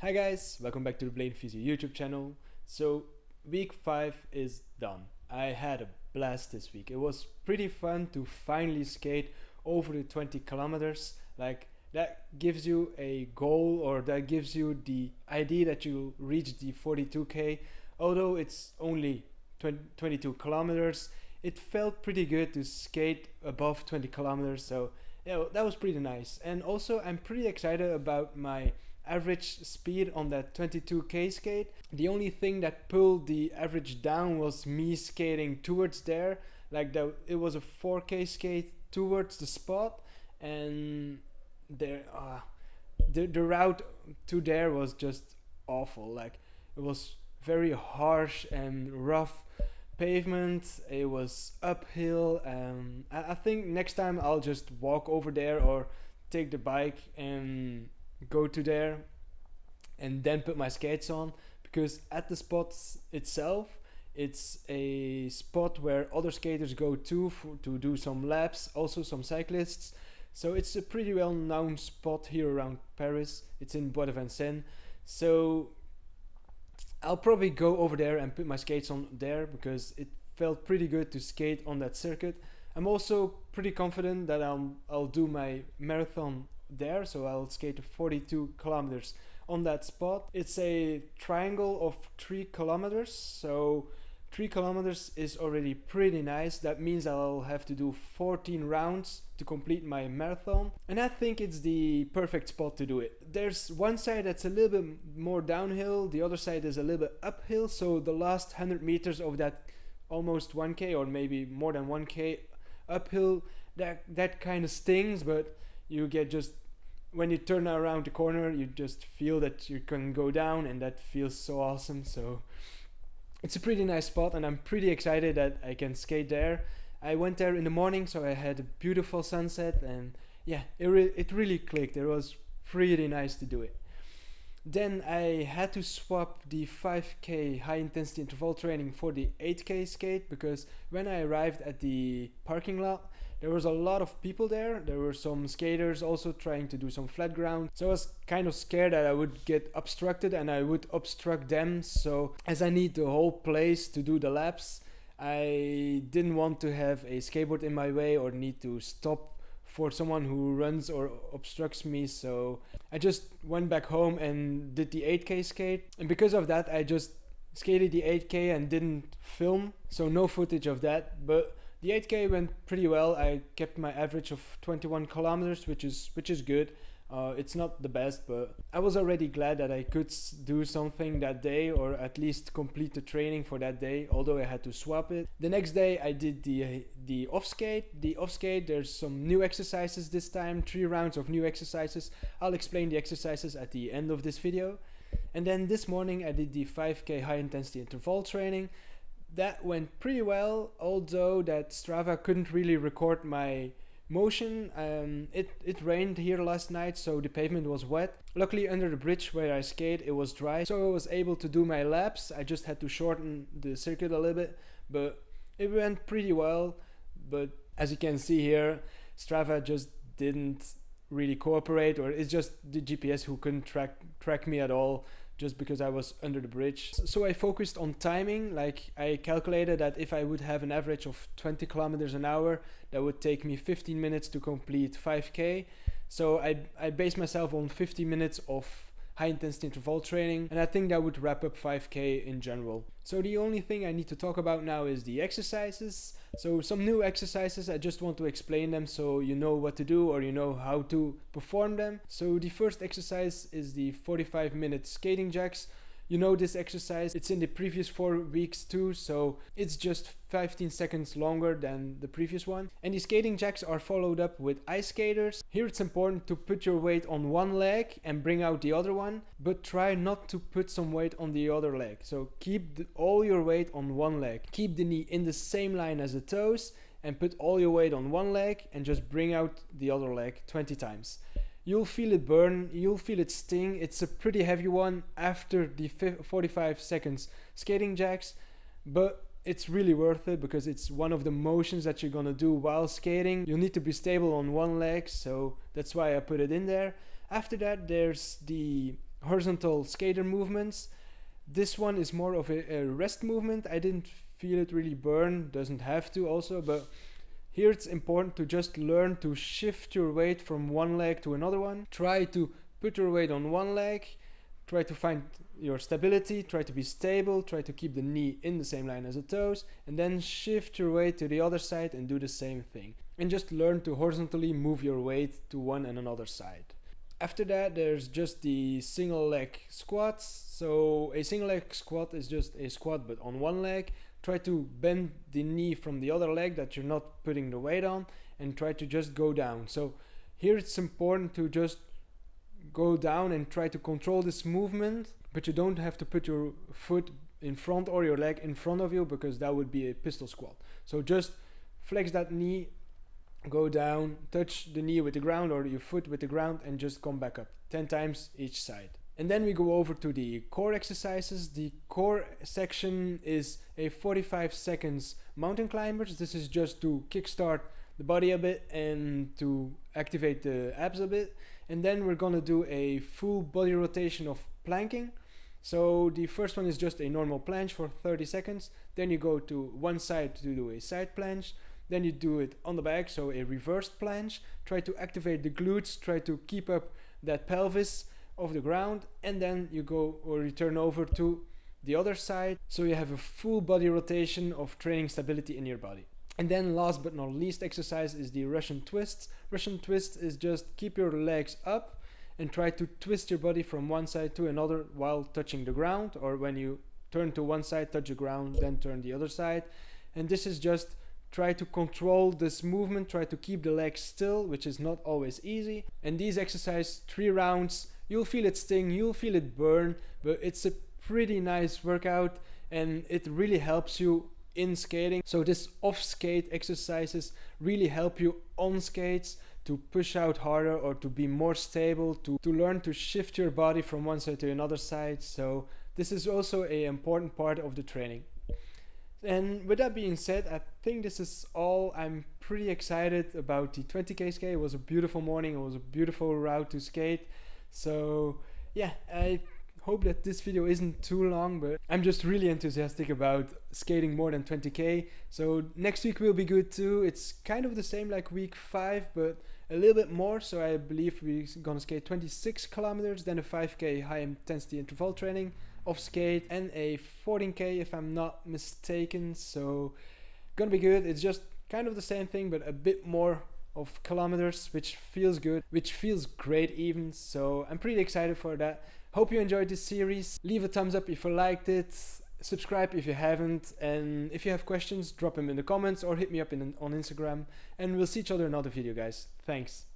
Hi guys, welcome back to the Blading Physio YouTube channel. So week 5 is done. I had a blast this week. It was pretty fun to finally skate over the 20 kilometers. Like that gives you a goal, or that gives you the idea that you'll reach the 42k. Although it's only 22 kilometers, it felt pretty good to skate above 20 kilometers. So yeah, that was pretty nice. And also I'm pretty excited about my average speed on that 22k skate. The only thing that pulled the average down was me skating towards there. Like it was a 4k skate towards the spot, and there the route to there was just awful. Like it was very harsh and rough pavement. It was uphill. I think next time I'll just walk over there or take the bike and go to there and then put my skates on, because at the spot itself it's a spot where other skaters go to do some laps, also some cyclists. So it's a pretty well known spot here around Paris. It's in Bois de Vincennes. So I'll probably go over there and put my skates on there because it felt pretty good to skate on that circuit. I'm also pretty confident that I'll do my marathon there, so I'll skate 42 kilometers on that spot. It's a triangle of 3 kilometers, so 3 kilometers is already pretty nice. That means I'll have to do 14 rounds to complete my marathon, and I think it's the perfect spot to do it. There's one side that's a little bit more downhill, the other side is a little bit uphill, so the last 100 meters of that almost 1k or maybe more than 1k uphill, that kind of stings, but you get just, when you turn around the corner, you just feel that you can go down, and that feels so awesome. So it's a pretty nice spot, and I'm pretty excited that I can skate there. I went there in the morning, so I had a beautiful sunset, and yeah, it really clicked. It was pretty nice to do it. Then I had to swap the 5k high intensity interval training for the 8k skate, because when I arrived at the parking lot, there was a lot of people there. There were some skaters also trying to do some flat ground. So I was kind of scared that I would get obstructed and I would obstruct them. So as I need the whole place to do the laps, I didn't want to have a skateboard in my way or need to stop for someone who runs or obstructs me. So I just went back home and did the 8k skate. And because of that, I just skated the 8k and didn't film. So no footage of that. But the 8k went pretty well. I kept my average of 21 kilometers, which is good. It's not the best, but I was already glad that I could do something that day, or at least complete the training for that day, although I had to swap it. The next day I did the off skate. The off skate, there's some new exercises this time, 3 rounds of new exercises. I'll explain the exercises at the end of this video. And then this morning I did the 5k high intensity interval training. That went pretty well, although that Strava couldn't really record my motion. It rained here last night, so the pavement was wet. Luckily under the bridge where I skate it was dry, so I was able to do my laps. I just had to shorten the circuit a little bit, but it went pretty well. But as you can see here, Strava just didn't really cooperate, or it's just the GPS who couldn't track me at all, just because I was under the bridge. So I focused on timing. Like I calculated that if I would have an average of 20 kilometers an hour, that would take me 15 minutes to complete 5k. So I based myself on 50 minutes of high intensity interval training, and I think that would wrap up 5k in general. So the only thing I need to talk about now is the exercises. So some new exercises, I just want to explain them so you know what to do, or you know how to perform them. So the first exercise is the 45-minute skating jacks. You know this exercise, it's in the previous 4 weeks too, so it's just 15 seconds longer than the previous one. And the skating jacks are followed up with ice skaters. Here it's important to put your weight on one leg and bring out the other one, but try not to put some weight on the other leg. So keep all your weight on one leg. Keep the knee in the same line as the toes and put all your weight on one leg and just bring out the other leg 20 times. You'll feel it burn, you'll feel it sting. It's a pretty heavy one after the 45 seconds skating jacks, but it's really worth it because it's one of the motions that you're gonna do while skating. You'll need to be stable on one leg, so that's why I put it in there. After that, there's the horizontal skater movements. This one is more of a rest movement. I didn't feel it really burn, doesn't have to also, but here it's important to just learn to shift your weight from one leg to another one. Try to put your weight on one leg, try to find your stability, try to be stable, try to keep the knee in the same line as the toes, and then shift your weight to the other side and do the same thing. And just learn to horizontally move your weight to one and another side. After that, there's just the single leg squats. So a single leg squat is just a squat but on one leg. Try to bend the knee from the other leg that you're not putting the weight on, and try to just go down. So here it's important to just go down and try to control this movement, but you don't have to put your foot in front or your leg in front of you, because that would be a pistol squat. So just flex that knee, go down, touch the knee with the ground or your foot with the ground, and just come back up 10 times each side. And then we go over to the core exercises. The core section is a 45 seconds mountain climbers. This is just to kickstart the body a bit and to activate the abs a bit. And then we're gonna do a full body rotation of planking. So the first one is just a normal planche for 30 seconds. Then you go to one side to do a side planche. Then you do it on the back, so a reversed planche. Try to activate the glutes, try to keep up that pelvis off the ground, and then you go or return over to the other side, so you have a full body rotation of training stability in your body. And then last but not least exercise is the Russian twists. Russian twist is just keep your legs up and try to twist your body from one side to another while touching the ground, or when you turn to one side, touch the ground, then turn the other side. And this is just try to control this movement, try to keep the legs still, which is not always easy. And these exercises, 3 rounds, you'll feel it sting, you'll feel it burn, but it's a pretty nice workout and it really helps you in skating. So this off skate exercises really help you on skates to push out harder or to be more stable, to learn to shift your body from one side to another side. So this is also an important part of the training. And with that being said, I think this is all. I'm pretty excited about the 20k skate. It was a beautiful morning, it was a beautiful route to skate. So yeah, I hope that this video isn't too long, but I'm just really enthusiastic about skating more than 20k. So next week will be good too. It's kind of the same like week 5, but a little bit more. So I believe we're gonna skate 26 kilometers, then a 5k high intensity interval training off skate, and a 14k if I'm not mistaken. So gonna be good. It's just kind of the same thing, but a bit more of kilometers, which feels good, which feels great even. So I'm pretty excited for that. Hope you enjoyed this series. Leave a thumbs up if you liked it, subscribe if you haven't, and if you have questions, drop them in the comments or hit me up on Instagram, and we'll see each other in another video, guys. Thanks.